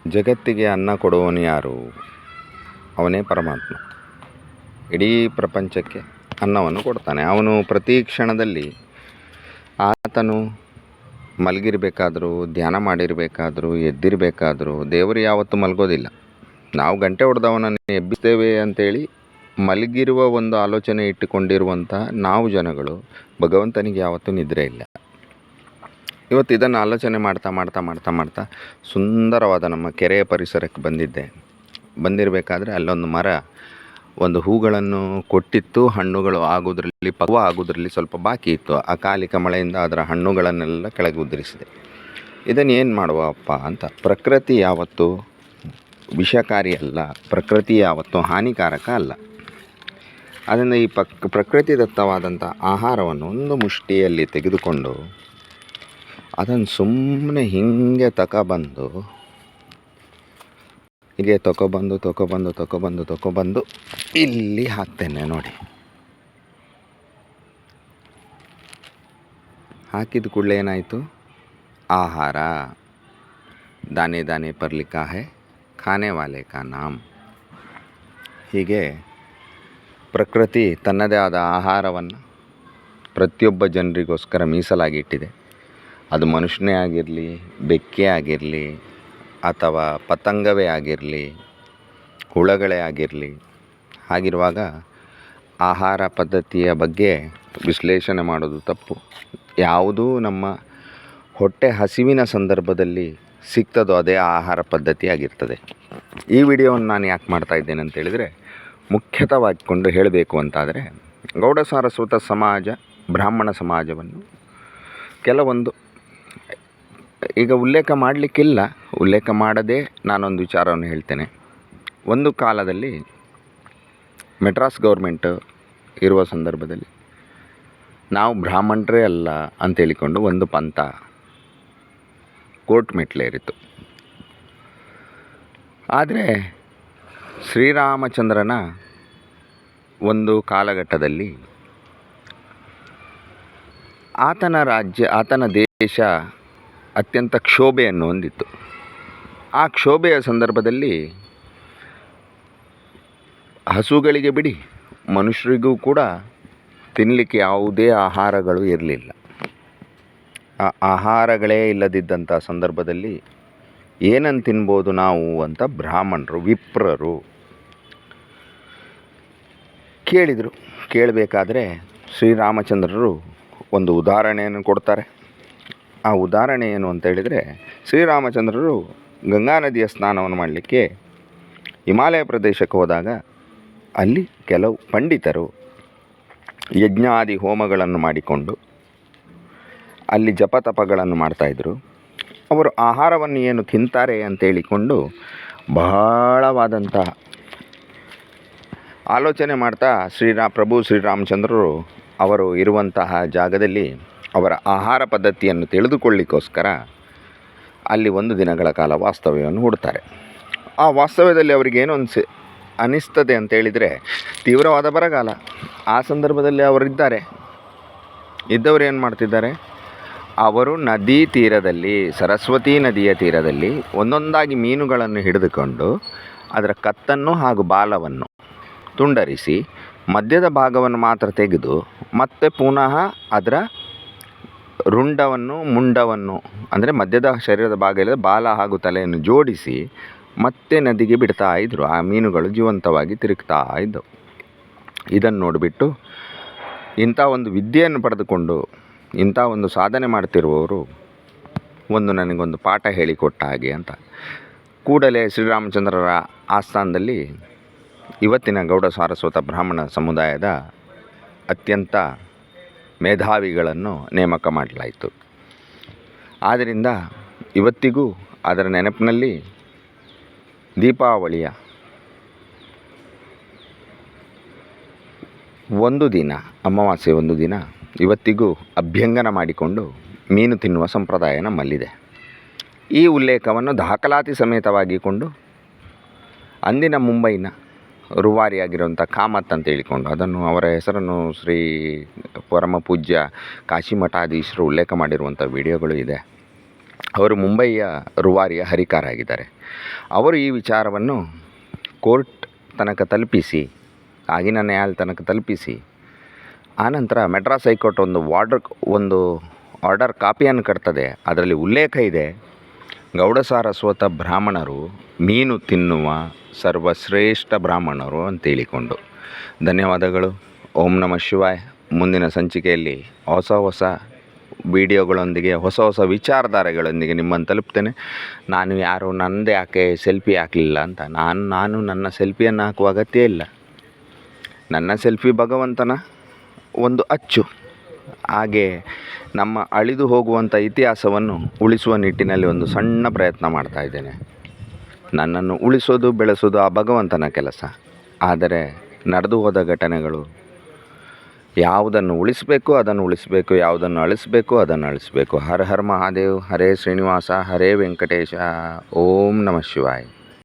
ಜಗತ್ತಿಗೆ ಅನ್ನ ಕೊಡುವವನು ಯಾರು? ಅವನೇ ಪರಮಾತ್ಮ. ಇಡೀ ಪ್ರಪಂಚಕ್ಕೆ ಅನ್ನವನ್ನು ಕೊಡ್ತಾನೆ. ಅವನು ಪ್ರತಿ ಕ್ಷಣದಲ್ಲಿ ಆತನು ಮಲಗಿರಬೇಕಾದ್ರೂ, ಧ್ಯಾನ ಮಾಡಿರಬೇಕಾದ್ರೂ, ಎದ್ದಿರಬೇಕಾದ್ರೂ ದೇವರು ಯಾವತ್ತೂ ಮಲಗೋದಿಲ್ಲ. ನಾವು ಗಂಟೆ ಹೊಡೆದವನನ್ನು ಎಬ್ಬಿಸ್ತೇವೆ ಅಂತೇಳಿ ಮಲಗಿರುವ ಒಂದು ಆಲೋಚನೆ ಇಟ್ಟುಕೊಂಡಿರುವಂಥ ನಾವು ಜನಗಳು ಭಗವಂತನಿಗೆ ಯಾವತ್ತೂ ನಿದ್ರೆ ಇಲ್ಲ. ಇವತ್ತು ಇದನ್ನು ಆಲೋಚನೆ ಮಾಡ್ತಾ ಮಾಡ್ತಾ ಮಾಡ್ತಾ ಮಾಡ್ತಾ ಸುಂದರವಾದ ನಮ್ಮ ಕೆರೆಯ ಪರಿಸರಕ್ಕೆ ಬಂದಿರಬೇಕಾದ್ರೆ ಅಲ್ಲೊಂದು ಮರ ಒಂದು ಹೂಗಳನ್ನು ಕೊಟ್ಟಿತ್ತು. ಹಣ್ಣುಗಳು ಆಗೋದ್ರಲ್ಲಿ ಪಕ್ವ ಆಗೋದ್ರಲ್ಲಿ ಸ್ವಲ್ಪ ಬಾಕಿ ಇತ್ತು. ಅಕಾಲಿಕ ಮಳೆಯಿಂದ ಅದರ ಹಣ್ಣುಗಳನ್ನೆಲ್ಲ ಕೆಳಗೆ ಉದುರಿಸಿದೆ. ಇದನ್ನು ಏನು ಮಾಡುವಪ್ಪ ಅಂತ. ಪ್ರಕೃತಿ ಯಾವತ್ತೂ ವಿಷಕಾರಿ ಅಲ್ಲ, ಪ್ರಕೃತಿ ಯಾವತ್ತೂ ಹಾನಿಕಾರಕ ಅಲ್ಲ. ಅದರಿಂದ ಈ ಪ್ರಕೃತಿದತ್ತವಾದಂಥ ಆಹಾರವನ್ನು ಒಂದು ಮುಷ್ಟಿಯಲ್ಲಿ ತೆಗೆದುಕೊಂಡು ಅದನ್ನು ಸುಮ್ಮನೆ ಹೀಗೆ ತಗೊಬಂದು ಇಲ್ಲಿ ಹಾಕ್ತೇನೆ ನೋಡಿ. ಹಾಕಿದ ಕೂಡಲೇ ಏನಾಯಿತು? ಆಹಾರ. ದಾನೆ ದಾನೆ ಪರ್ ಲಿಖಾ ಹೈ ಖಾನೆ ವಾಲೆ ಕಾ ನಾಮ್. ಹೀಗೆ ಪ್ರಕೃತಿ ತನ್ನದೇ ಆದ ಆಹಾರವನ್ನು ಪ್ರತಿಯೊಬ್ಬ ಜನರಿಗೋಸ್ಕರ ಮೀಸಲಾಗಿ ಇಟ್ಟಿದೆ. ಅದು ಮನುಷ್ಯನೇ ಆಗಿರಲಿ, ಬೆಕ್ಕೆ ಆಗಿರಲಿ, ಅಥವಾ ಪತಂಗವೇ ಆಗಿರಲಿ, ಹುಳಗಳೇ ಆಗಿರಲಿ. ಹಾಗಿರುವಾಗ ಆಹಾರ ಪದ್ಧತಿಯ ಬಗ್ಗೆ ವಿಶ್ಲೇಷಣೆ ಮಾಡೋದು ತಪ್ಪು. ಯಾವುದೂ ನಮ್ಮ ಹೊಟ್ಟೆ ಹಸಿವಿನ ಸಂದರ್ಭದಲ್ಲಿ ಸಿಗ್ತದೋ ಅದೇ ಆಹಾರ ಪದ್ಧತಿ ಆಗಿರ್ತದೆ. ಈ ವಿಡಿಯೋವನ್ನು ನಾನು ಯಾಕೆ ಮಾಡ್ತಾ ಇದ್ದೇನೆ ಅಂತೇಳಿದರೆ, ಮುಖ್ಯತವಾಗಿಕೊಂಡು ಹೇಳಬೇಕು ಅಂತಾದರೆ, ಗೌಡ ಸಾರಸ್ವತ ಸಮಾಜ, ಬ್ರಾಹ್ಮಣ ಸಮಾಜವನ್ನು ಕೆಲವೊಂದು ಈಗ ಉಲ್ಲೇಖ ಮಾಡಲಿಕ್ಕಿಲ್ಲ. ಉಲ್ಲೇಖ ಮಾಡದೆ ನಾನೊಂದು ವಿಚಾರವನ್ನು ಹೇಳ್ತೇನೆ. ಒಂದು ಕಾಲದಲ್ಲಿ ಮೆಡ್ರಾಸ್ ಗೌರ್ಮೆಂಟ್ ಇರುವ ಸಂದರ್ಭದಲ್ಲಿ ನಾವು ಬ್ರಾಹ್ಮಣರೇ ಅಲ್ಲ ಅಂತೇಳಿಕೊಂಡು ಒಂದು ಪಂಥ ಕೋರ್ಟ್ ಮೆಟ್ಲೇರಿತು. ಆದರೆ ಶ್ರೀರಾಮಚಂದ್ರನ ಒಂದು ಕಾಲಘಟ್ಟದಲ್ಲಿ ಆತನ ದೇಶ ಅತ್ಯಂತ ಕ್ಷೋಭೆಯನ್ನು ಹೊಂದಿತ್ತು. ಆ ಕ್ಷೋಭೆಯ ಸಂದರ್ಭದಲ್ಲಿ ಹಸುಗಳಿಗೆ ಬಿಡಿ, ಮನುಷ್ಯರಿಗೂ ಕೂಡ ತಿನ್ನಲಿಕ್ಕೆ ಯಾವುದೇ ಆಹಾರಗಳು ಇರಲಿಲ್ಲ. ಆ ಆಹಾರಗಳೇ ಇಲ್ಲದಿದ್ದಂಥ ಸಂದರ್ಭದಲ್ಲಿ ಏನನ್ನು ತಿನ್ಬೋದು ನಾವು ಅಂತ ಬ್ರಾಹ್ಮಣರು, ವಿಪ್ರರು ಕೇಳಿದರು. ಕೇಳಬೇಕಾದ್ರೆ ಶ್ರೀರಾಮಚಂದ್ರರು ಒಂದು ಉದಾಹರಣೆಯನ್ನು ಕೊಡ್ತಾರೆ. ಆ ಉದಾಹರಣೆ ಏನು ಅಂತ ಹೇಳಿದರೆ, ಶ್ರೀರಾಮಚಂದ್ರರು ಗಂಗಾ ನದಿಯ ಸ್ನಾನವನ್ನು ಮಾಡಲಿಕ್ಕೆ ಹಿಮಾಲಯ ಪ್ರದೇಶಕ್ಕೆ ಹೋದಾಗ ಅಲ್ಲಿ ಕೆಲವು ಪಂಡಿತರು ಯಜ್ಞಾದಿ ಹೋಮಗಳನ್ನು ಮಾಡಿಕೊಂಡು ಅಲ್ಲಿ ಜಪತಪಗಳನ್ನು ಮಾಡ್ತಾಯಿದ್ರು. ಅವರು ಆಹಾರವನ್ನು ಏನು ತಿಂತಾರೆ ಅಂತೇಳಿಕೊಂಡು ಬಹಳವಾದಂತಹ ಆಲೋಚನೆ ಮಾಡ್ತಾ ಪ್ರಭು ಶ್ರೀರಾಮಚಂದ್ರರು ಅವರು ಇರುವಂತಹ ಜಾಗದಲ್ಲಿ ಅವರ ಆಹಾರ ಪದ್ಧತಿಯನ್ನು ತಿಳಿದುಕೊಳ್ಳಿಕ್ಕೋಸ್ಕರ ಅಲ್ಲಿ ಒಂದು ದಿನಗಳ ಕಾಲ ವಾಸ್ತವ್ಯವನ್ನು ಹೂಡ್ತಾರೆ. ಆ ವಾಸ್ತವ್ಯದಲ್ಲಿ ಅವರಿಗೇನು ಅನ್ನಿಸ್ತದೆ ಅಂತೇಳಿದರೆ, ತೀವ್ರವಾದ ಬರಗಾಲ. ಆ ಸಂದರ್ಭದಲ್ಲಿ ಇದ್ದವರು ಏನು ಮಾಡ್ತಿದ್ದಾರೆ? ಅವರು ನದಿ ತೀರದಲ್ಲಿ, ಸರಸ್ವತಿ ನದಿಯ ತೀರದಲ್ಲಿ ಒಂದೊಂದಾಗಿ ಮೀನುಗಳನ್ನು ಹಿಡಿದುಕೊಂಡು ಅದರ ಕತ್ತನ್ನು ಹಾಗೂ ಬಾಲವನ್ನು ತುಂಡರಿಸಿ ಮಧ್ಯದ ಭಾಗವನ್ನು ಮಾತ್ರ ತೆಗೆದು ಮತ್ತೆ ಪುನಃ ಅದರ ಮುಂಡವನ್ನು ಅಂದರೆ ಮಧ್ಯದ ಶರೀರದ ಭಾಗ ಇಲ್ಲದ ಬಾಲ ಹಾಗೂ ತಲೆಯನ್ನು ಜೋಡಿಸಿ ಮತ್ತೆ ನದಿಗೆ ಬಿಡ್ತಾ ಇದ್ದರು. ಆ ಮೀನುಗಳು ಜೀವಂತವಾಗಿ ತಿರುಗ್ತಾ ಇದ್ದವು. ಇದನ್ನು ನೋಡಿಬಿಟ್ಟು ಇಂಥ ಒಂದು ವಿದ್ಯೆಯನ್ನು ಪಡೆದುಕೊಂಡು ಇಂಥ ಒಂದು ಸಾಧನೆ ಮಾಡ್ತಿರುವವರು ನನಗೊಂದು ಪಾಠ ಹೇಳಿಕೊಟ್ಟ ಹಾಗೆ ಅಂತ ಕೂಡಲೇ ಶ್ರೀರಾಮಚಂದ್ರರ ಆಸ್ಥಾನದಲ್ಲಿ ಇವತ್ತಿನ ಗೌಡ ಸಾರಸ್ವತ ಬ್ರಾಹ್ಮಣ ಸಮುದಾಯದ ಅತ್ಯಂತ ಮೇಧಾವಿಗಳನ್ನು ನೇಮಕ ಮಾಡಲಾಯಿತು. ಆದ್ದರಿಂದ ಇವತ್ತಿಗೂ ಅದರ ನೆನಪಿನಲ್ಲಿ ದೀಪಾವಳಿಯ ಒಂದು ದಿನ, ಅಮಾವಾಸ್ಯೆ ಒಂದು ದಿನ ಇವತ್ತಿಗೂ ಅಭ್ಯಂಗನ ಮಾಡಿಕೊಂಡು ಮೀನು ತಿನ್ನುವ ಸಂಪ್ರದಾಯ ನಮ್ಮಲ್ಲಿದೆ. ಈ ಉಲ್ಲೇಖವನ್ನು ದಾಖಲಾತಿ ಸಮೇತವಾಗಿಕೊಂಡು ಅಂದಿನ ಮುಂಬೈನ ರೂವಾರಿಯಾಗಿರುವಂಥ ಕಾಮತ್ ಅಂತ ಹೇಳಿಕೊಂಡು ಅದನ್ನು ಅವರ ಹೆಸರನ್ನು ಶ್ರೀ ಪರಮ ಪೂಜ್ಯ ಕಾಶಿ ಮಠಾಧೀಶರು ಉಲ್ಲೇಖ ಮಾಡಿರುವಂಥ ವಿಡಿಯೋಗಳು ಇದೆ. ಅವರು ಮುಂಬಯಿಯ ರೂವಾರಿಯ ಹರಿಕಾರ ಆಗಿದ್ದಾರೆ. ಅವರು ಈ ವಿಚಾರವನ್ನು ಕೋರ್ಟ್ ತನಕ ತಲುಪಿಸಿ, ಆಗಿನ ನ್ಯಾಯಾಲಯ ತನಕ ತಲುಪಿಸಿ, ಆನಂತರ ಮೆಡ್ರಾಸ್ ಹೈಕೋರ್ಟ್ ಒಂದು ಆರ್ಡರ್ ಕಾಪಿಯನ್ನು ಕಟ್ತದೆ. ಅದರಲ್ಲಿ ಉಲ್ಲೇಖ ಇದೆ, ಗೌಡ ಸಾರಸ್ವತ ಬ್ರಾಹ್ಮಣರು ಮೀನು ತಿನ್ನುವ ಸರ್ವಶ್ರೇಷ್ಠ ಬ್ರಾಹ್ಮಣರು ಅಂತೇಳಿಕೊಂಡು. ಧನ್ಯವಾದಗಳು. ಓಂ ನಮಃ ಶಿವಾಯ. ಮುಂದಿನ ಸಂಚಿಕೆಯಲ್ಲಿ ಹೊಸ ವಿಡಿಯೋಗಳೊಂದಿಗೆ, ಹೊಸ ವಿಚಾರಧಾರೆಗಳೊಂದಿಗೆ ನಿಮ್ಮನ್ನು ತಲುಪ್ತೇನೆ. ನಾನು ಯಾರು, ನನ್ನದು ಯಾಕೆ ಸೆಲ್ಫಿ ಹಾಕಲಿಲ್ಲ ಅಂತ. ನಾನು ನನ್ನ ಸೆಲ್ಫಿಯನ್ನು ಹಾಕುವ ಅಗತ್ಯ ಇಲ್ಲ. ನನ್ನ ಸೆಲ್ಫಿ ಭಗವಂತನ ಒಂದು ಅಚ್ಚು. ಹಾಗೆ ನಮ್ಮ ಅಳಿದು ಹೋಗುವಂಥ ಇತಿಹಾಸವನ್ನು ಉಳಿಸುವ ನಿಟ್ಟಿನಲ್ಲಿ ಒಂದು ಸಣ್ಣ ಪ್ರಯತ್ನ ಮಾಡ್ತಾಯಿದ್ದೇನೆ. ನನ್ನನ್ನು ಉಳಿಸೋದು, ಬೆಳೆಸೋದು ಆ ಭಗವಂತನ ಕೆಲಸ. ಆದರೆ ನಡೆದು ಹೋದ ಘಟನೆಗಳು, ಯಾವುದನ್ನು ಉಳಿಸಬೇಕು ಅದನ್ನು ಉಳಿಸಬೇಕು, ಯಾವುದನ್ನು ಅಳಿಸಬೇಕು ಅದನ್ನು ಅಳಿಸಬೇಕು. ಹರ ಹರ ಮಹಾದೇವ್. ಹರೇ ಶ್ರೀನಿವಾಸ, ಹರೇ ವೆಂಕಟೇಶ. ಓಂ ನಮಃ ಶಿವಾಯ.